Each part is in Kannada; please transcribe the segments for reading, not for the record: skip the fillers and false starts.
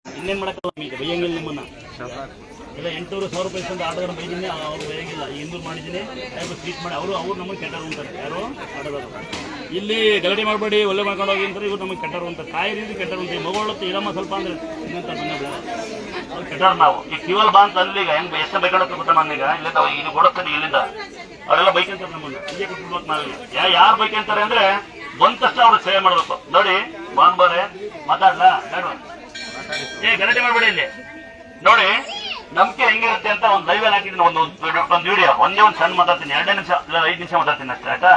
ಇನ್ನೇನು ಮಾಡಕ್ಕಲ್ಲ ಈಗ ಬೈಯಂಗಿಲ್ಲ ನಿಮ್ಮನ್ನ ಇಲ್ಲ 800,000 ರೂಪಾಯಿ ಅಂತ ಆಟಗಾರ ಬೈದಿನಿ ಅವ್ರು ಬೈಯಂಗಿಲ್ಲ ಇಂದೂರು ಮಾಡಿದ್ದೀನಿ ಯಾರು ಸ್ವೀಟ್ ಮಾಡಿ ಅವ್ರು ನಮಗೆ ಕೆಟ್ಟರು ಅಂತಾರೆ ಯಾರು ಆಟಗಾರರು ಇಲ್ಲಿ ಗಲಾಟೆ ಮಾಡಬೇಡಿ ಒಳ್ಳೆ ಮಾಡ್ಕೊಂಡು ಹೋಗಿ ಅಂತಾರೆ ಇವ್ರು ನಮಗೆ ಕೆಟ್ಟರು ಅಂತ ತಾಯಿ ರೀತಿ ಕೆಟ್ಟರು ಅಂತ ಮಗಳತ್ತು ಇರಮ್ಮ ಸ್ವಲ್ಪ ಅಂದ್ರೆ ಇನ್ನಂತ ಅವ್ರು ಕೆಟ್ಟರು ನಾವು ಈ ಕ್ಯೂವಲ್ ಬಾ ಅಂತ ಅಲ್ಲಿ ಈಗ ಹೆಂಗೆ ಎಷ್ಟು ಬೈಕೊಳಕ್ಕೆ ಗೊತ್ತ ನನ್ನೀಗ ಇಲ್ಲಿಂದ ಇದು ಕೊಡುತ್ತಾರೆ ಇಲ್ಲಿಂದ ಅವರೆಲ್ಲ ಬೈಕಂತಾರೆ ನಮ್ಮನ್ನು ಹೀಗೆ ಕೊಟ್ಟಿರ್ಬೇಕು ನಾವೀಗ ಯಾರು ಬೈಕಂತಾರೆ ಅಂದ್ರೆ ಬಂದಷ್ಟು ಅವ್ರು ಸೇವೆ ಮಾಡ್ಬೇಕು ನೋಡಿ ಬಾಂಬಾರೆ ಮಾತಾಡ್ಲಾ ಬೇಡ ಗಲಾಟೆ ಮಾಡಬೇಡಿ ಇಲ್ಲಿ ನೋಡಿ ನಂಬಿಕೆ ಹೆಂಗಿರುತ್ತೆ ಅಂತ ಒಂದು ಲೈವ್ ಅಲ್ಲಿ ಹಾಕಿದ್ದೀನಿ ಒಂದು ವಿಡಿಯೋ ಒಂದೇ ಒಂದು ಸಣ್ಣ ಮಾತಾಡ್ತೀನಿ 2 ನಿಮಿಷ ಇಲ್ಲ 5 ನಿಮಿಷ ಮಾತಾಡ್ತೀನಿ ಅಷ್ಟೇ ಆಯ್ತಾ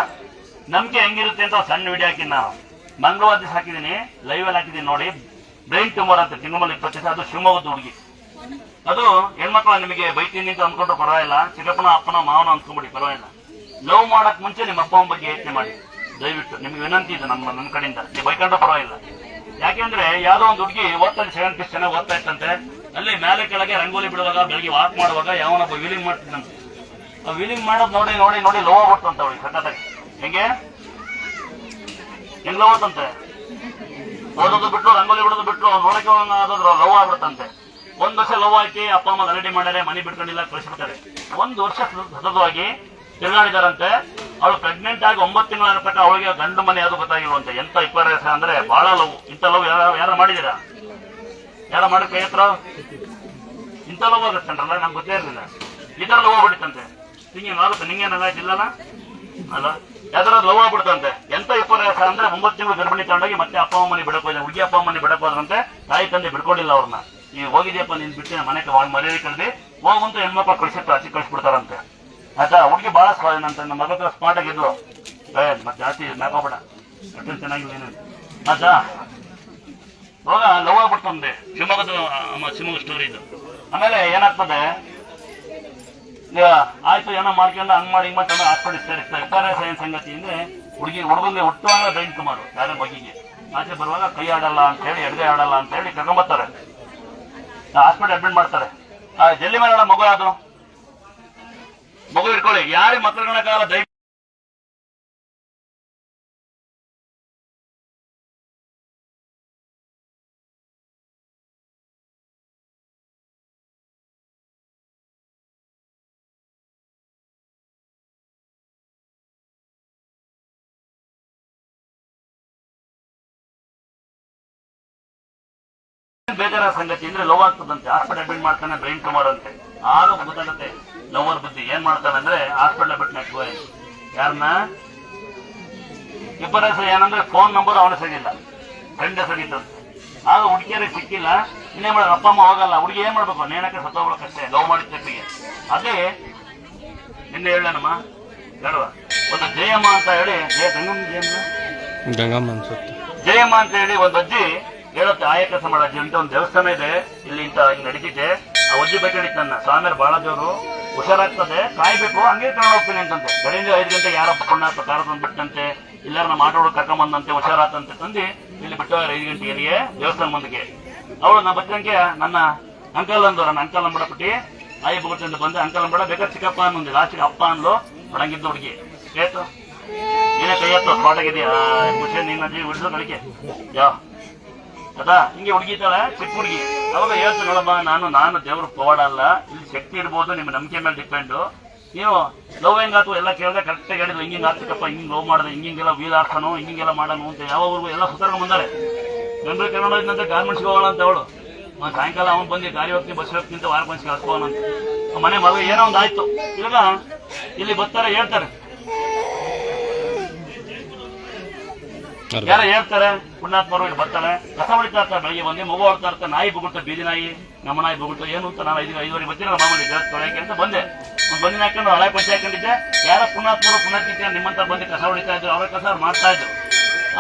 ನಂಬಿಕೆ ಹೆಂಗಿರುತ್ತೆ ಅಂತ ಒಂದು ಸಣ್ಣ ವಿಡಿಯೋ ಹಾಕಿನಿ ನಾನು ಮಂಗಳವಾರ ದಿವಸ ಹಾಕಿದ್ದೀನಿ ಲೈವ್ ಅಲ್ಲಿ ಹಾಕಿದ್ದೀನಿ ನೋಡಿ ಬ್ರೈನ್ ಟ್ಯೂಮರ್ ಅಂತ ತಿಂಗಳಲ್ಲಿ 20 ಅದು ಶಿವಮೊಗ್ಗದ ಹುಡುಗಿ ಅದು ಹೆಣ್ಮಕ್ಳು ನಿಮಗೆ ಬೈತೀನಿ ಅಂತ ಅಂದ್ಕೊಂಡ್ರೆ ಪರವಾಗಿಲ್ಲ ಚಿಕ್ಕಪ್ಪನ ಅಪ್ಪನ ಮಾವನ ಅಂದ್ಕೊಂಡ್ಬಿಡಿ ಪರವಾಗಿಲ್ಲ ಲವ್ ಮಾಡಕ್ ಮುಂಚೆ ನಿಮ್ಮ ಅಪ್ಪ ಅಮ್ಮ ಬಗ್ಗೆ ಯೋಚನೆ ಮಾಡಿ ದಯವಿಟ್ಟು ನಿಮ್ಗೆ ವಿನಂತಿ ಇದೆ ನನ್ನ ಕಡೆಯಿಂದ ನೀವು ಬೈಕೊಂಡ್ರೆ ಪರವಾಗಿಲ್ಲ ಯಾಕೆಂದ್ರೆ ಯಾವ್ದೋ ಒಂದು ಹುಡುಗಿ ಓದ್ತಾ 7th ಕ್ಲಾಸ್ ಚೆನ್ನಾಗಿ ಓದ್ತಾ ಇತ್ತಂತೆ ಅಲ್ಲಿ ಮೇಲೆ ಕೆಳಗೆ ರಂಗೋಲಿ ಬಿಡುವಾಗ ಬೆಳಗ್ಗೆ ವಾಕ್ ಮಾಡುವಾಗ ಯಾವನೊಬ್ಬ ವೀಲಿಂಗ್ ಮಾಡ್ತಿದ್ದಂತೆ ಆ ವೀಲಿಂಗ್ ಮಾಡೋದು ನೋಡಿ ನೋಡಿ ನೋಡಿ ಲವ್ ಆಗ್ಬಿಡ್ತಂತ ಅವಳಿಗೆ ಸಖತ್ತಾಗಿ ಹೆಂಗ್ ಲವ್ ಆತಂತೆ ಓದೋದು ಬಿಟ್ಟು ರಂಗೋಲಿ ಬಿಡೋದು ಬಿಟ್ಟು ನೋಡಕ್ಕೆ ಆದೋದ್ರು ಲವ್ ಆಗ್ಬಿಡ್ತಂತೆ 1 ವರ್ಷ ಲವ್ ಹಾಕಿ ಅಪ್ಪ ಅಮ್ಮ ಗಲಾಟೆ ಮಾಡ್ಯಾರೆ ಮನೆ ಬಿಟ್ಕೊಂಡಿಲ್ಲ ಕಳಿಸ್ಬಿಡ್ತಾರೆ 1 ವರ್ಷ ಸತತವಾಗಿ ತಿರುಗಾಡಿದಾರಂತೆ ಅವಳು ಪ್ರೆಗ್ನೆಂಟ್ ಆಗಿ 9 ತಿಂಗಳಾಗಪಟ್ಟ ಅವಳಿಗೆ ಗಂಡು ಮನೆ ಯಾವುದು ಗೊತ್ತಾಗಿಲ್ವಂತೆ ಎಂತ ವಿಪರ್ಯಾಸ ಅಂದ್ರೆ ಬಹಳ ಲವ್ ಇಂಥ ಲವ್ ಯಾರ ಮಾಡಿದೀರಾ ಯಾರ ಮಾಡಿ ಕೈ ಹತ್ರ ಇಂಥ ಲವ್ ಆಗುತ್ತಂಟ್ರಲ್ಲ ನಮ್ಗೆ ಗೊತ್ತೇ ಇರಲಿಲ್ಲ ಈ ತರ ಲವ್ ಆಗ್ಬಿಡುತ್ತಂತೆ ಹಿಂಗೆ ಆಗುತ್ತೆ ನಿಂಗೇನಾಗಿಲ್ಲಲ್ಲ ಅಲ್ಲ ಯಾವ್ದಾರ ಲವ್ ಆಗ್ಬಿಡ್ತಂತೆ ಎಂತ ವಿಪರ್ಯಾಸ ಅಂದ್ರೆ 9 ತಿಂಗಳು ಗರ್ಭಿಣಿ ತಗೊಂಡೋಗಿ ಮತ್ತೆ ಅಪ್ಪ ಅಮ್ಮನಿ ಬಿಡಕ್ ಹೋದ ಹುಡುಗಿ ಅಪ್ಪ ಅಮ್ಮನಿ ಬಿಡಕ್ ಹೋದ್ರಂತೆ ತಾಯಿ ತಂದೆ ಬಿಡ್ಕೊಂಡಿಲ್ಲ ಅವ್ರನ್ನ ಈಗ ಹೋಗಿದ್ಯಪ್ಪ ನೀನ್ ಬಿಟ್ಟು ಮನೆಗೆ ಮರ್ಯಾದೆ ಕಳ್ದಿ ಹೋಗಂತ ಹೆಣ್ಮಕ್ಳು ಕಳ್ಸಿರ್ತಾರೆ ಆಚೆ ಕಳ್ಸಿಬಿಡ್ತಾರಂತೆ ಆಯ್ತಾ ಹುಡುಗಿ ಬಹಳ ಅಂತ ನಮ್ಮ ಮಗಳ ಸ್ಮಾರ್ಟ್ ಆಗಿದ್ಲು ಮತ್ತೆ ಜಾಸ್ತಿ ಮ್ಯಾಕೋಬೇಡ ಅಷ್ಟೊಂದು ಚೆನ್ನಾಗಿಲ್ಲ ಏನೇನು ಆಯ್ತಾ ಹೋಗ ಲವ್ ಆಗ್ಬಿಡ್ತಂದೆ ಶಿವಮೊಗ್ಗ ಸ್ಟೋರಿ ಇದು ಆಮೇಲೆ ಏನಾಗ್ತದೆ ಈಗ ಆಯ್ತು ಏನೋ ಮಾಡ್ಕೊಂಡು ಹಂಗ್ ಮಾಡಿ ಹಿಂಗ್ ಮಾಡ್ಕೊಂಡು ಹಾಸ್ಪಿಟಲ್ ಸೇರಿಸ್ತಾರೆ ವಿಪರ್ಯಾಸ ಏನ್ ಸಂಗತಿ ಅಂದ್ರೆ ಹುಡುಗಂಗೆ ಹುಟ್ಟುವಾಗ ಬ್ರೈನ್ ಟ್ಯೂಮರ್ ಯಾರ ಬಗೆಗೆ ಆಚೆ ಬರುವಾಗ ಕೈ ಆಡಲ್ಲ ಅಂತ ಹೇಳಿ ಎಡಗೈ ಆಡಲ್ಲ ಅಂತ ಹೇಳಿ ಕರ್ಕೊಂಬರ್ತಾರೆ ಹಾಸ್ಪಿಟಲ್ ಅಡ್ಮಿಟ್ ಮಾಡ್ತಾರೆ ಜಲ್ದಿ ಮಾಡೋಣ ಮಗು ಅದು ಮಗು ಇಟ್ಕೊಳ್ಳಿ ಯಾರಿಗೆ ಮಕ್ಕಳುಗಳಕ್ಕಾಗಲ್ಲ ದಯವಿಟ್ಟು ಬೇಜಾರ ಸಂಗತಿ ಅಂದ್ರೆ ಲವ್ ಆಗ್ತದಂತೆ ಹಾಸ್ಪಿಟಲ್ ಅಡ್ಮಿಟ್ ಮಾಡ್ತಾನೆ ಬ್ರೈನ್ ಟ್ಯೂಮರ್ ಅಂತೆ ಆಗ ಗೊತ್ತಾಗುತ್ತೆ ಲವರ್ ಬುದ್ಧಿ ಏನ್ ಮಾಡ್ತಾನೆ ಅಂದ್ರೆ ಹಾಸ್ಪಿಟಲ್ ಬಿಟ್ಟು ನೆಟ್ಕೋ ಯಾರನ್ನ ವಿಪರ್ಯಾಸ ಏನಂದ್ರೆ ಫೋನ್ ನಂಬರ್ ಅವನ ಸರಿಯಿಲ್ಲ ಫ್ರೆಂಡ್ ಸರಿತಂತೆ ಆಗ ಹುಡುಗಿಯರಿಗೆ ಸಿಕ್ಕಿಲ್ಲ ಇನ್ನೇನ್ ಮಾಡೋದು ಅಪ್ಪ ಅಮ್ಮ ಹೋಗಲ್ಲ ಹುಡುಗಿ ಏನ್ ಮಾಡ್ಬೇಕು ನೇಣಕ್ಕೆ ಸತ್ತೋಗ್ಬೇಕಷ್ಟೇ ಲವ್ ಮಾಡಿದ ತಪ್ಪಿಗೆ ಅದೇ ನಿನ್ನೆ ಹೇಳಮ್ಮ ಹೇಳುವ ಒಂದು ಜಯಮ್ಮ ಅಂತ ಹೇಳಿ ಜಯಮ್ಮ ಅಂತ ಹೇಳಿ ಒಂದು ಅಜ್ಜಿ ಹೇಳುತ್ತೆ ಆಯ ಕೆಲಸ ಮಾಡೋ ಅಜ್ಜಿ ಅಂತ ಒಂದು ದೇವಸ್ಥಾನ ಇದೆ ಇಲ್ಲಿ ಇಂತ ಹಿಂಗ್ ನಡೀತಿದ್ದೆ ಆ ಅಜ್ಜಿ ಬಗ್ಗೆ ನನ್ನ ಸ್ವಾಮಿಯರು ಬಹಳ ದೇವರು ಹುಷಾರಾಗ್ತದೆ ಕಾಯ್ಬೇಕು ಹಂಗೆ ತಗೊಂಡು ಹೋಗ್ತೀನಿ ಅಂತಂತೆ ಬೆಳಿಗ್ಗೆ 5 ಗಂಟೆ ಯಾರಪ್ಪ ಪುಣ್ಯ ಕಾರ ತಂದ್ಬಿಟ್ಟಂತೆ ಇಲ್ಲಾರ ನಮ್ಮ ಆಟೋಗಳು ಕರ್ಕೊಂಬಂದಂತೆ ಹುಷಾರಾತಂತೆ ತಂದು ಇಲ್ಲಿ ಬಿಟ್ಟು 5 ಗಂಟೆ ಎಲ್ಲಿಗೆ ದೇವಸ್ಥಾನ ಮುಂದಕ್ಕೆ ಅವಳು ನಾ ಬಚ್ಚಂಗೆ ನನ್ನ ಅಂಕಲ್ ಅಂದ್ರು ನನ್ನ ಅಂಕಲ್ ಅಂಬಿಡಬಿಟ್ಟು ಆಯಿ ಬುಗುಡ್ತಂದು ಬಂದು ಅಂಕಲ್ ಅಂಬಿಡ ಬೇಕಾದ್ರೆ ಚಿಕ್ಕಪ್ಪ ಅನ್ನೊಂದು ಲಾಸ್ಟಿಗೆ ಅಪ್ಪ ಅನ್ಲು ಒಳಗಿದ್ದು ಹುಡುಗಿ ಏತು ಏನೇ ಕೈ ಹತ್ತು ಸ್ಪಾಟಾಗಿದೆಯಾ ಖುಷಿ ನಿನ್ನ ಅಜ್ಜಿ ಉಳಿಸೋ ಕಳಿಕೆ ಅದಾ ಹಿಂಗೆ ಹುಡುಗಿತಾಳೆ ಚಿಕ್ಕ ಹುಡುಗಿ ಅವಾಗ ಹೇಳ್ತು ನೋಡಮ್ಮ ನಾನು ದೇವ್ರ ಪವಾಡ ಅಲ್ಲ ಇಲ್ಲಿ ಶಕ್ತಿ ಇರ್ಬೋದು ನಿಮ್ಮ ನಂಬಿಕೆ ಮೇಲೆ ಡಿಪೆಂಡು ನೀವು ಲವ್ ಹೆಂಗಾತು ಎಲ್ಲ ಕೇಳಿದ್ರೆ ಕರೆಕ್ಟಾಗಿ ಹೇಳಿದ್ರು ಹಿಂಗಿಂಗ್ ಆಗ್ತಿಕ್ಕಪ್ಪ ಹಿಂಗ್ ಲವ್ ಮಾಡಿದೆ ಹಿಂಗೆಲ್ಲ ವೀಲ್ ಆಡ್ತಾನೋ ಹಿಂಗೆಲ್ಲ ಮಾಡೋಣ ಅಂತ ಯಾವಾಗೂ ಎಲ್ಲ ಸುತ್ತಾರ್ಕೊಂಡು ಬಂದಾರೆ ಜನರು ಕನ್ನಡ ಇದ್ದಂತೆ ಗಾರ್ಮೆಂಟ್ಸ್ಗೆ ಹೋಗೋಣ ಅಂತ ಅವಳು ಸಾಯಂಕಾಲ ಅವನು ಬಂದು ಗಾಡಿ ಹೋಗ್ತೀನಿ ಬಸ್ ಹೋಗ್ತೀನಿ ಅಂತ ವಾರ ಮನ್ಸಿಗೆ ಹಚ್ಕೋಣ ಅಂತ ಮನೆ ಮಗ ಏನೋ ಒಂದು ಆಯ್ತು ಇವಾಗ ಇಲ್ಲಿ ಬರ್ತಾರೆ ಹೇಳ್ತಾರೆ ಯಾರ ಹೇಳ್ತಾರೆ ಪುಣ್ಯಾತ್ಮರು ಇಲ್ಲಿ ಬರ್ತಾರೆ ಕಸ ಹೊಡಿತಾ ಇರ್ತಾರೆ ಬೆಳಗ್ಗೆ ಬಂದು ಮಗು ಹೊಡ್ತಾ ಇರ್ತಾರೆ ನಾಯಿ ಬುಗುಳ್ತಾ ಬೀದಿ ನಾಯಿ ನಮ್ಮ ನಾಯಿ ಬುಗುಳ್ತಾ ಏನು ಅಂತ ನಾನು 5:30 ಬರ್ತೀನಿ ಮಾಮೂಲಿ ದೇವರ ತೊಳೆಯಕ್ಕೆ ಅಂತ ಬಂದೆ ಒಂದು ಬಂದಿನ ಹಾಕೊಂಡು ಹಳೆ ಪಂಚೆ ಹಾಕೊಂಡಿದ್ದೆ ಯಾರ ಪುಣ್ಯಾತ್ಮರು ಪುಣ್ಯಾತ್ಮ ನಿಮ್ಮಂತ ಬಂದು ಕಸ ಹೊಡಿತಾ ಇದ್ರು ಅವ್ರ ಕಸ ಮಾಡ್ತಾ ಇದ್ರು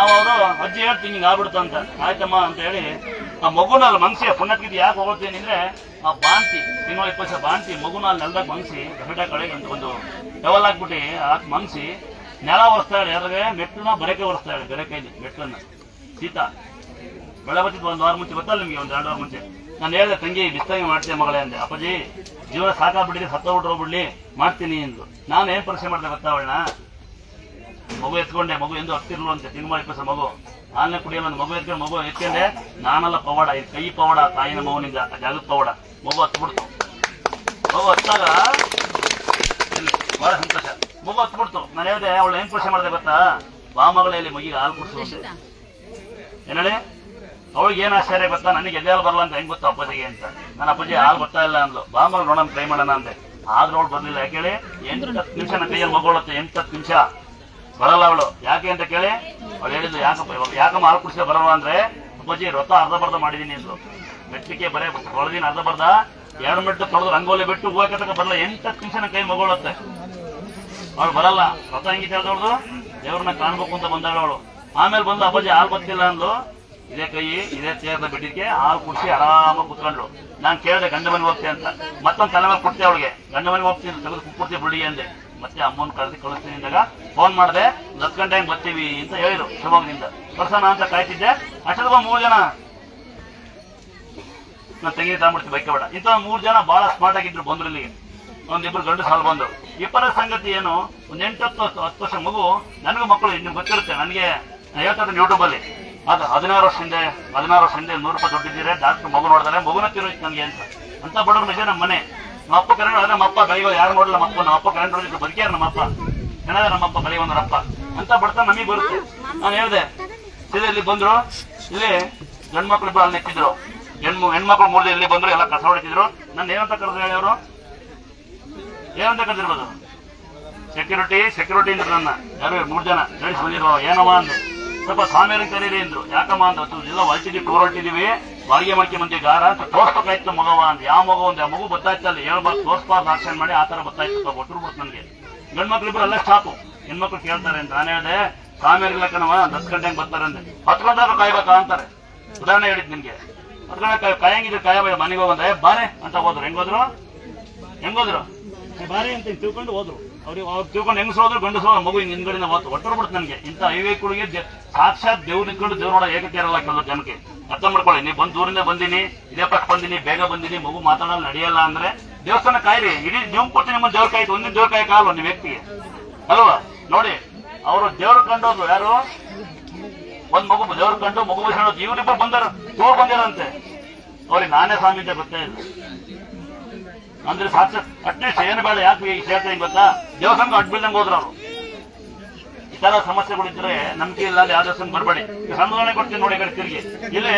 ಅವರು ಅಜ್ಜಿ ಹೇಳ್ತೀನಿ ಹಿಂಗೆ ಆಗ್ಬಿಡ್ತು ಅಂತ ಆಯ್ತಮ್ಮ ಅಂತ ಹೇಳಿ ಆ ಮಗುನಲ್ಲಿ ಮಂಗ್ಸಿ ಪುಣ್ಯಾತ್ಮ ಯಾಕೆ ಹೋಗ್ತೀನಿ ಅಂದ್ರೆ ಆ ಬಾಂತಿ ತಿಂಗಳ 20 ವರ್ಷ ಬಾಂತಿ ಮಗುನಲ್ಲಿ ನೆಲದಾಗ ಮಂಗ್ಸಿ ಗಡ್ಡ ಕಡೆಗೆ ಒಂದು ಲೆವೆಲ್ ಹಾಕ್ಬಿಟ್ಟು ಹಾಕಿ ಮಂಗ್ಸಿ ನೆಲ ಒರೆಸ್ತಾಳೆ ಯಾರಿಗೆ ಮೆಟ್ಲನ್ನ ಬರಕೆ ಒರೆಸ್ತಾಳೆ ಬೇರೆ ಕೈಲಿ ಮೆಟ್ಲನ್ನ ಸೀತಾ ಬೆಳೆ ಬತ್ತಿದ್ದು 1 ವಾರ ಮುಂಚೆ ಗೊತ್ತಲ್ಲ ನಿಮಗೆ 1-2 ವಾರ ಮುಂಚೆ ನಾನು ಹೇಳಿದೆ ತಂಗಿ ಬಿಸ್ತಾಗಿ ಮಾಡ್ತೇನೆ ಮಗಳೇ ಅಂದೆ ಅಪ್ಪಾಜಿ ಜೀವನ ಸಾಕಾಗ್ಬಿಟ್ಟಿದೆ ಸತ್ತೋಗ್ಬಿಟ್ರೋಗ್ಬಿಡ್ಲಿ ಮಾಡ್ತೀನಿ ಎಂದು ನಾನು ಏನ್ ಪರೀಕ್ಷೆ ಮಾಡಿದೆ ಗೊತ್ತಾ ಅವಳನ್ನ ಮಗು ಎತ್ಕೊಂಡೆ ಮಗು ಎಂದು ಹತ್ತಿರ್ಲು ಅಂತೆ ತಿಂಗಳ 20 ಮಗು ಹಾಲನ್ನ ಕುಡಿಯಲ್ಲ ಮಗು ಎತ್ಕೊಂಡೆ ನಾನೆಲ್ಲ ಪವಾಡ, ಇದು ಕೈ ಪವಾಡ, ತಾಯಿನ ಮಗುವಿನಿಂದ ಜಾಗದ ಪವಾಡ. ಮಗು ಹತ್ಬಿಡ್ತು. ಮಗು ಹತ್ತಾಗ ಬಹಳ ಸಂತೋಷ. ಮಗು ಹತ್ಬಿಡ್ತು. ನಾನು ಹೇಳಿದೆ, ಅವಳು ಹೆಂಗ್ ಕೃಷಿ ಮಾಡಿದೆ ಗೊತ್ತಾ? ಬಾ ಮಗಳಲ್ಲಿ ಮಗಿಗೆ ಹಾಲು ಕುಡಿಸು ಏನೇಳಿ. ಅವಳಿಗೆ ಏನ್ ಆಶ್ಚರ್ಯ ಗೊತ್ತಾ? ನನಗೆ ಎದೆ ಹಾಲು ಬರಲ್ಲ ಅಂತ ಹೆಂಗ್ ಗೊತ್ತಾ ಅಪ್ಪಾಜಿಗೆ ಅಂತ. ನನ್ನ ಅಪ್ಪಾಜಿ ಹಾಲು ಬರ್ತಾ ಇಲ್ಲ ಅಂದ್ಲು. ಬಾ ಮಗಳು ನೋಡೋಣ ಟ್ರೈ ಮಾಡೋಣ ಅಂದೆ. ಆದ್ರೂ ಅವಳು ಬರ್ಲಿಲ್ಲ. ಯಾಕೆ ಹೇಳಿ? 8 ನಿಮಿಷ ನನ್ನ ಕೈಯಲ್ಲಿ ಮಗುಳುತ್ತೆ. 8 ನಿಮಿಷ ಬರಲ್ಲ ಅವಳು. ಯಾಕೆ ಅಂತ ಕೇಳಿ, ಅವಳು ಹೇಳಿದ್ಲು, ಯಾಕಮ್ಮ ಹಾಲು ಕುಡಿಸ ಬರಲ್ಲ ಅಂದ್ರೆ, ಅಪ್ಪಾಜಿ ವ್ರತ ಅರ್ಧ ಮಾಡಿದೀನಿ ಅಂದ್ರು. ಮೆಟ್ಟಿಗೆ ಬರೇ ಹೊಳದಿನ ಅರ್ಧ 2 ಮೆಟ್ಟು ತೊಳೆದು ರಂಗೋಲಿ ಬಿಟ್ಟು ಹೋಗತಕ್ಕ ಬರಲ್ಲ. 8 ನಿಮಿಷ ನನ್ನ ಕೈ ಮಗುಳುತ್ತೆ. ಅವಳು ಬರಲ್ಲ. ವ್ರತ ಹೆಂಗಿತ್ತು ಹೇಳ್ದವ್ರದು? ದೇವ್ರನ್ನ ಕಾಣ್ಬೇಕು ಅಂತ ಬಂದಾಳ ಅವಳು. ಆಮೇಲೆ ಬಂದು ಅಪ್ಪಾಜಿ ಹಾಲು ಬರ್ತಿಲ್ಲ ಅಂದ್ಲು. ಇದೇ ಕೈ ಇದೇ ತೇರ್ದ ಬಿಟ್ಟಿಗೆ ಹಾಲು ಕುಡಿಸಿ ಆರಾಮಾಗಿ ಕುತ್ಕೊಂಡ್ಳು. ನಾನು ಕೇಳಿದೆ ಗಂಡ ಮನೆಗೆ ಹೋಗ್ತೀನಿ ಅಂತ. ಮತ್ತೊಂದು ತಲೆ ಮೇಲೆ ಕೊಡ್ತೆ ಅವಳಿಗೆ. ಗಂಡ ಮನೆಗೆ ಹೋಗ್ತೀನಿ ತೆಗೆದು ಕುಟ್ಕೊಡ್ತೀವಿ ಬಿಡಿಗೆ ಅಂದೆ. ಮತ್ತೆ ಅಮ್ಮನ ಕಳಿಸ್ತೀನಿ ಅಂದಾಗ ಫೋನ್ ಮಾಡಿದೆ. 10 ಗಂಟೆಗೆ ಬರ್ತೀವಿ ಅಂತ ಹೇಳಿದ್ರು ಶಿವಮೊಗ್ಗದಿಂದ. ಕಳ್ಸೋಣ ಅಂತ ಕಾಯ್ತಿದ್ದೆ. ಅಷ್ಟೊತ್ತಿಗೆ 3 ಜನ ನಾನು ತೆಂಗಿನ ತಗೊಂಡ್ಬಿಡ್ತೀನಿ ಬೈಕ್ ಬೇಡ ಇಂಥ 3 ಜನ ಬಹಳ ಸ್ಮಾರ್ಟ್ ಆಗಿದ್ರು. ಬಂದ್ರು ಇಲ್ಲಿಗೆ. ಒಂದಿಬ್ರು ಗಂಡು ಸಾಲು ಬಂದ್ರು. ಇಬ್ಬರ ಸಂಗತಿ ಏನು, ಒಂದು 8-10 ವರ್ಷ ಮಗು. ನನಗೂ ಮಕ್ಕಳು ನಿಮ್ಗೆ ಗೊತ್ತಿರುತ್ತೆ. ನನಗೆ ಹೇಳ್ತಾರೆ ಯೂಟ್ಯೂಬ್ ಅಲ್ಲಿ, ಅದು 16 ವರ್ಷ ಹಿಂದೆ 100 ರೂಪಾಯಿ ದುಡ್ಡಿದ್ದೀರಾ, ಡಾಕ್ಟರ್ ಮಗು ನೋಡಿದ್ರೆ ಮಗುನ ತಿರೋಯ್ತು ನನಗೆ ಅಂತ ಬಡವ್ರ ನಿಜ. ನಮ್ಮ ಮನೆ ನಮ್ಮ ಅಪ್ಪ ಕರೆಂಟ್ ಹೊಡೆದ್ರೆ ನಮ್ಮಪ್ಪ ಬೆಳಿಗ್ಗೆ ಯಾರು ನೋಡಲ್ಲ. ನಮ್ಮ ಅಪ್ಪ ಕರೆಂಟ್ ಹೊಡೆದಿದ್ರು ಬದುಕ್ಯಾರ ನಮ್ಮಪ್ಪ ಏನಾದ್ರೆ ನಮ್ಮಪ್ಪ ಬೆಳಿಗ್ಗೆ ಒಂದರಪ್ಪ ಅಂತ ಬಡ್ತಾ ನಮಗೆ ಬರುತ್ತೆ. ನಾನು ಹೇಳಿದೆ ಸೀದಾ ಇಲ್ಲಿ ಬಂದ್ರು. ಇಲ್ಲಿ ಗಂಡ್ಮಕ್ಳು ಇಬ್ಬರು ಅಲ್ಲಿ ನಿಂತಿದ್ರು. ಹೆಣ್ಮಕ್ಳು 3 ಇಲ್ಲಿ ಬಂದ್ರು. ಎಲ್ಲ ಕಸ ಹೊಡಿತಿದ್ರು. ನಾನು ಏನಂತ ಕರೆದ್ರು ಹೇಳಿ ಅವರು? ಏನಂತ ಕರೆದಿರ್ಬೋದು? ಸೆಕ್ಯೂರಿಟಿ ಅಂದ್ರು ನನ್ನ. ಯಾರು 3 ಜನ ಹೇಳಿಸಿ ಬಂದಿರುವ. ಏನವ ಅಂದೆ. ಸ್ವಲ್ಪ ಸ್ವಾಮಿಯವ್ರಿಗೆ ಕರೀರಿ ಅಂದ್ರು. ಯಾಕಮ್ಮ ಅಂತ ಎಲ್ಲ ಹೊಲ್ಟಿದೀವಿ, ಟೂರ್ ಹೊಲ್ಟಿದೀವಿ, ಬಾಡಿಗೆ ಮಾಡ್ಕೆ ಮಂದಿ ಗಾರ ಅಂತ ತೋರ್ಸ್ಬೇಕಾಯ್ತು ಮಗವ ಅಂದ್. ಯಾವ ಮಗು ಅಂದೆ? ಆ ಮಗು ಗೊತ್ತಾಯ್ತಲ್ಲ, ಹೇಳ್ಬಾರ್ದು ತೋರ್ಸ್ಬಾರ್ದು ಆಕ್ಷನ್ ಮಾಡಿ ಆ ತರ ಗೊತ್ತಾಯ್ತು. ಒಟ್ಟರು ಬಿಡ್ತು ನನಗೆ. ಗಂಡ್ಮಕ್ಳಿಬ್ರು ಎಲ್ಲ ಸ್ಟಾಪು. ಹೆಣ್ಮಕ್ಳು ಕೇಳ್ತಾರೆ ಅಂತ ನಾನು ಹೇಳಿದೆ, ಸ್ವಾಮಿಯವ್ರಿಗೆಲ್ಲ ಕಣವ 10 ಗಂಟೆಗೆ ಬರ್ತಾರೆ ಅಂದೆ. 10 ಗಂಟೆ ಕಾಯ್ಬೇಕಾ ಅಂತಾರೆ. ಉದಾಹರಣೆ ಹೇಳಿದ್ ನಿನ್ಗೆ. 10 ಗಂಟೆ ಕಾಯಂಗಿದ್ರೆ ಕಾಯಬೇಡ, ಮನೆಗೆ ಹೋಗಂದ್ರೆ ಬಾರೆ ಅಂತ ಹೋದ್ರು. ಹೆಂಗೋದ್ರು ಬಾರೆ ಅಂತ ತಿಳ್ಕೊಂಡು ಹೋದ್ರು. ಅವ್ರು ತಿಳ್ಕೊಂಡು ಹೆಂಗಸೋದ್ರು ಗಂಡಸೋದ್ರು. ಮಗು ಹಿಂದ್ಗಡೆಯಿಂದ ಹೋದ್ರು. ಒಟ್ಟರು ಬಿಡ್ತು ನನಗೆ. ಇಂಥ ಹೈವೇಗಳಿಗೆ ಸಾಕ್ಷಾತ್ ದೇವ್ರು ನಿಂತ್ಕೊಂಡು ದೇವ್ರು ನೋಡೋ ಏಕತೆ ಇರಲ್ಲ ಕೆಲವು ಜನಕ್ಕೆ. ಅರ್ಥ ಮಾಡ್ಕೊಳ್ಳಿ. ನೀವು ಬಂದು ದೂರಿಂದ ಬಂದಿನಿ, ಇದೇ ಪಕ್ಕ ಬಂದಿನಿ, ಬೇಗ ಬಂದಿನಿ, ಮಗು ಮಾತಾಡಲ್ಲ ನಡೆಯಲ್ಲ ಅಂದ್ರೆ ದೇವಸ್ಥಾನ ಕಾಯ್ರಿ. ಇಡೀ ನೀವು ಕೊಟ್ಟು ನಿಮ್ಮ ದೇವ್ರ ಕಾಯ್ತು. ಒಂದಿನ ದೇವ್ರ ಕಾಯಕ ಅಲ್ವ ನೀವು ವ್ಯಕ್ತಿಗೆ ಅಲ್ವಾ? ನೋಡಿ, ಅವರು ದೇವ್ರ ಕಂಡೋದ್ರು. ಯಾರು? ಒಂದ್ ಮಗು ದೇವ್ರ ಕಂಡು ಮಗು ವಹಿಸೋದು. ಇವ್ರಿಬ್ಬರು ಬಂದಾರ, ಟೂರ್ ಬಂದಿರಂತೆ. ಅವ್ರಿಗೆ ನಾನೇ ಸ್ವಾಮಿ ಅಂತ ಗೊತ್ತೇ ಇಲ್ಲ. ಅಂದ್ರೆ ಸಾಕ್ಷಾತ್ ಅಟ್ಲೀಸ್ಟ್ ಏನು ಬೇಡ. ಯಾಕೆ ಈ ಸೇರ್ತಾ ಗೊತ್ತಾ? ದೇವಸ್ಥಾನಕ್ಕೆ ಅಡ್ಡ ಬೀಳ್ದಂಗೆ ಹೋದ್ರು ಅವರು. ಈ ತರ ಸಮಸ್ಯೆಗಳಿದ್ರೆ ನಂಬಿಕೆ ಇಲ್ಲ ಯಾವ ದೇವಸ್ಥಾನಕ್ಕೆ ಬರಬೇಡಿ. ಸಂಧಾನ ಕೊಡ್ತೀನಿ ನೋಡಿ. ಕಡೆ ತಿರುಗಿ ಇಲ್ಲಿ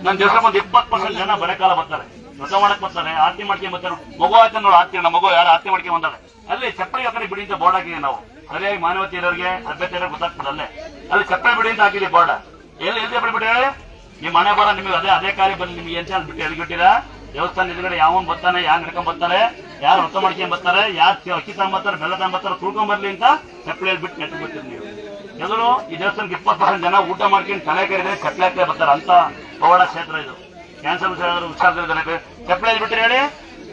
ನನ್ನ ದೇವಸ್ಥಾನ 20% ಜನ ಬರಕಾಲ ಬರ್ತಾರೆ, ವ್ರತ ಮಾಡಕ್ ಬರ್ತಾರೆ, ಆರತಿ ಮಾಡ್ಕೊಂಡ್ ಬರ್ತಾರೆ. ಮಗು ಆಯ್ತು ನೋಡಿ ಆರ್ತಿ. ನಮ್ಮ ಮಗು ಯಾರು ಆರತಿ ಮಾಡ್ಕೊಂಡ್ ಬಂದಾರೆ. ಅಲ್ಲಿ ಚಪ್ಪಲಿ ಆ ಕಡೆ ಬಿಡಿ ಅಂತ ಬೋರ್ಡ್ ಹಾಕಿದೀವಿ ನಾವು. ಸರಿಯಾಗಿ ಮಾನವತೆ ಇರೋರಿಗೆ, ಸಭ್ಯತೆ ಇರೋರಿಗೆ ಗೊತ್ತಾಗ್ತದೆ. ಅಲ್ಲಿ ಚಪ್ಪಲಿ ಬಿಡಿ ಅಂತ ಹಾಕಿದೀವಿ ಬೋರ್ಡ್. ಎಲ್ಲಿ ಚಪ್ಪಲಿ ಬಿಟ್ಟು ಹೇಳಿ? ನಿಮ್ಮ ಮನೆ ಬರ ನಿಮಗೆ ಅದೇ ಕಾಲಿ ಬಂದು ನಿಮ್ಗೆ ಏನ್ ಅಲ್ಲಿ ಬಿಟ್ಟು ಎಲ್ಲಿಗಿಟ್ಟಿರಾ? ದೇವಸ್ಥಾನ ಎದುರುಗಡೆ ಯಾವನ್ ಬರ್ತಾನೆ, ಯಾರು ನಡ್ಕೊಂಡ್ ಬರ್ತಾರೆ, ಯಾರು ವ್ರತ ಮಾಡ್ಕೊಂಡ್ ಬರ್ತಾರೆ, ಯಾರು ಅಕ್ಕಿ ತಗೊಂಬರ್ತಾರೆ, ಬೆಲ್ಲ ತಗೊಂಬರ್ತಾರೆ, ತುಳ್ಕೊಂಡ್ ಬರ್ಲಿ ಅಂತ ಚಪ್ಪಲಿಯಲ್ಲಿ ಬಿಟ್ಟು ನೆಟ್ಟು ಬಿಡ್ತೀರಿ ನೀವು. ಎದುರು ಈ ದೇವಸ್ಥಾನಕ್ಕೆ 20% ಜನ ಊಟ ಮಾಡ್ಕೊಂಡು ತಲೆ ಕರಿದ್ರೆ ಚಪ್ಪಲಿ ಹಾಕ್ತಾ ಬರ್ತಾರೆ. ಅಂತ ಪವಾಡ ಕ್ಷೇತ್ರ ಇದು. ಕ್ಯಾನ್ಸರ್ ಹುಷಾರಿದ್ದಾರೆ ಚಪ್ಪಲಿ ಬಿಟ್ಟರೆ ಹೇಳಿ?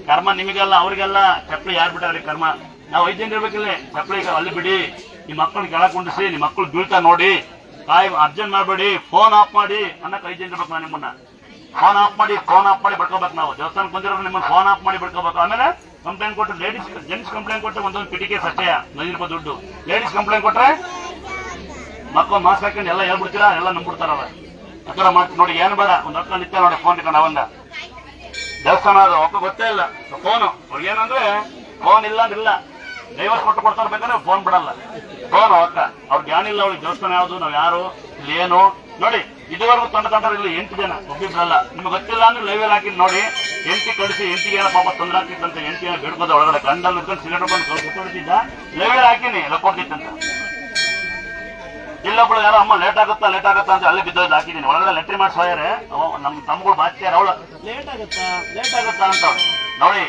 ಕರ್ಮ ನಿಮಗೆಲ್ಲ ಅವ್ರಿಗೆಲ್ಲ. ಚಪ್ಪಲಿ ಯಾರು ಬಿಟ್ಟಾರೆ ಕರ್ಮ? ನಾವು 5 ಜನ ಇರ್ಬೇಕಿಲ್ಲ. ಚಪ್ಪಲಿ ಅಲ್ಲಿ ಬಿಡಿ. ನಿಮ್ಮ ಮಕ್ಕಳು ಕೆಳಗೆ ಕುಂಡಿಸಿ, ನಿಮ್ಮ ಮಕ್ಕಳು ಬೀಳ್ತಾ ನೋಡಿ, ಅರ್ಜೆಂಟ್ ಮಾಡಬೇಡಿ, ಫೋನ್ ಆಫ್ ಮಾಡಿ ಅನ್ನಕ್ಕೆ 5 ಜನ ಇರ್ಬೇಕು. ನಾವು ನಿಮ್ಮನ್ನ ಫೋನ್ ಆಫ್ ಮಾಡಿ ಬಿಡ್ಕೋಬೇಕು. ನಾವು ದೇವಸ್ಥಾನಕ್ಕೆ ಬಂದಿರೋ ನಿಮ್ಮನ್ನು ಫೋನ್ ಆಫ್ ಮಾಡಿ ಬಿಡ್ಕೋಬೇಕು. ಆಮೇಲೆ ಕಂಪ್ಲೇಂಟ್ ಕೊಟ್ಟು ಜೆಂಟ್ಸ್ ಕಂಪ್ಲೇಂಟ್ ಕೊಟ್ಟರೆ ಒಂದೊಂದು ಪಿಟಿಕೆ ಸತ್ಯ 100 ರೂಪಾಯಿ ದುಡ್ಡು. ಲೇಡೀಸ್ ಕಂಪ್ಲೇಂಟ್ ಕೊಟ್ರೆ ಮಕ್ಕಳು ಮಾಸ್ಕ್ ಹಾಕೊಂಡು ಎಲ್ಲ ಹೇಳ್ಬಿಡ್ತೀರಾ, ಎಲ್ಲ ನಂಬಿಡ್ತಾರಲ್ಲ. ಆ ಥರ ಮಾಡ್ತೀವಿ ನೋಡಿ. ಏನು ಬೇಡ, ಒಂದು ಹತ್ತು ನಿತ್ಯ ನೋಡಿ ಫೋನ್ ಇಟ್ಕೊಂಡು ಅವಂದ ದೇವಸ್ಥಾನ ಅದು ಒಬ್ಬ ಗೊತ್ತೇ ಇಲ್ಲ ಫೋನು. ಅವ್ರಿಗೆ ಏನಂದ್ರೆ ಫೋನ್ ಇಲ್ಲ ಅಂದ್ರಿಲ್ಲ. ಡೈವರ್ಸ್ ಕೊಡ್ತಾರೆ ಬೇಕಾದ್ರೆ ಫೋನ್ ಬಿಡಲ್ಲ. ಫೋನ್ ಅಕ್ಕ ಅವ್ರ ಜ್ಞಾನ ಇಲ್ಲ. ಅವ್ರಿಗೆ ದೇವಸ್ಥಾನ ಯಾವುದು, ನಾವ್ ಯಾರು, ಇಲ್ಲಿ ಏನು ನೋಡಿ. ಇದುವರೆಗೂ ತಂಡ ಇಲ್ಲಿ 8 ಜನ, ಒಬ್ಬಿಬ್ರಲ್ಲ. ನಿಮ್ಗೆ ಗೊತ್ತಿಲ್ಲ ಅಂದ್ರೆ ಲೈವಲ್ಲಿ ಹಾಕಿದ್ ನೋಡಿ. ಎಂಟಿ ಕಳಿಸಿ ಎಂಟಿಗೆ ಏನೋ ಪಾಪ ತೊಂದರೆ ಆಗ್ತಿತ್ತಂತೆ. ಎಂಟಿನ ಬಿಡ್ಬೋದು ಒಳಗಡೆ ಗಂಡಲ್ಲಿ ಇಟ್ಕೊಂಡು ಸಿಲಿಂಡರ್ ಬಂದು ಸುತ್ತೊಡಿತಿದ್ದ. ಲೈವಲ್ಲಿ ಹಾಕಿನಿ ಲಕ್ಕೊಡ್ತಿತ್ತಂತ. ಇಲ್ಲೊಬ್ಳು ಯಾರೋ ಅಮ್ಮ ಲೇಟ್ ಆಗುತ್ತಾ ಅಂತ ಅಲ್ಲಿ ಬಿದ್ದೋದು ಹಾಕಿದ್ದೀನಿ. ಒಳಗಡೆ ಲೆಟ್ರಿ ಮಾಡಿ ಸೋಯರೆ ನಮ್ಮ ತಮ್ಮಗಳು ಬಾಚ್ಯಾರ. ಅವಳು ಲೇಟ್ ಆಗುತ್ತಾ ಅಂತ ನೋಡಿ.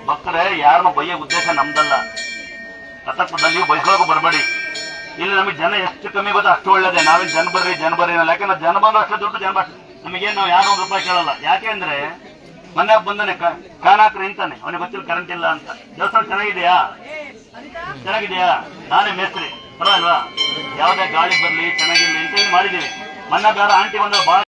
ಭಕ್ತರೇ, ಯಾರನ್ನು ಬೈಯೋ ಉದ್ದೇಶ ನಮ್ದಲ್ಲ. ಕಥಕದಲ್ಲಿ ಬಯಸೋಕು ಬರಬೇಡಿ. ಇಲ್ಲಿ ನಮಗೆ ಜನ ಎಷ್ಟು ಕಮ್ಮಿ ಗೊತ್ತಾ ಅಷ್ಟು ಒಳ್ಳೇದೇ. ನಾವೇನು ಜನ ಬರ್ರಿ ಯಾಕಂದ್ರೆ ಜನ ಬಂದು ಅಷ್ಟು ದುಡ್ಡು ಜನ ನಮಗೇನು ನಾವು ಯಾರು 1 ರೂಪಾಯಿ ಕೇಳಲ್ಲ. ಯಾಕೆ ಅಂದ್ರೆ ಮೊನ್ನೆ ಬಂದಾನೆ ಕಾನಾಕ್ರಿ ಅಂತಾನೆ, ಅವನಿಗೆ ಗೊತ್ತಿಲ್ಲ ಕರೆಂಟ್ ಇಲ್ಲ ಅಂತ. ದೇವಸ್ಥಾನ ಚೆನ್ನಾಗಿದೆಯಾ? ನಾನೇ ಮೇಸ್ತ್ರಿ, ಪರವಾಗಿಲ್ವಾ? ಯಾವುದೇ ಗಾಳಿ ಬರ್ಲಿ ಚೆನ್ನಾಗಿರ್ಲಿ ಅಂತ ಮಾಡಿದೀವಿ. ಮೊನ್ನೆ ಬೇರೆ ಆಂಟಿ ಬಂದ ಬಹಳ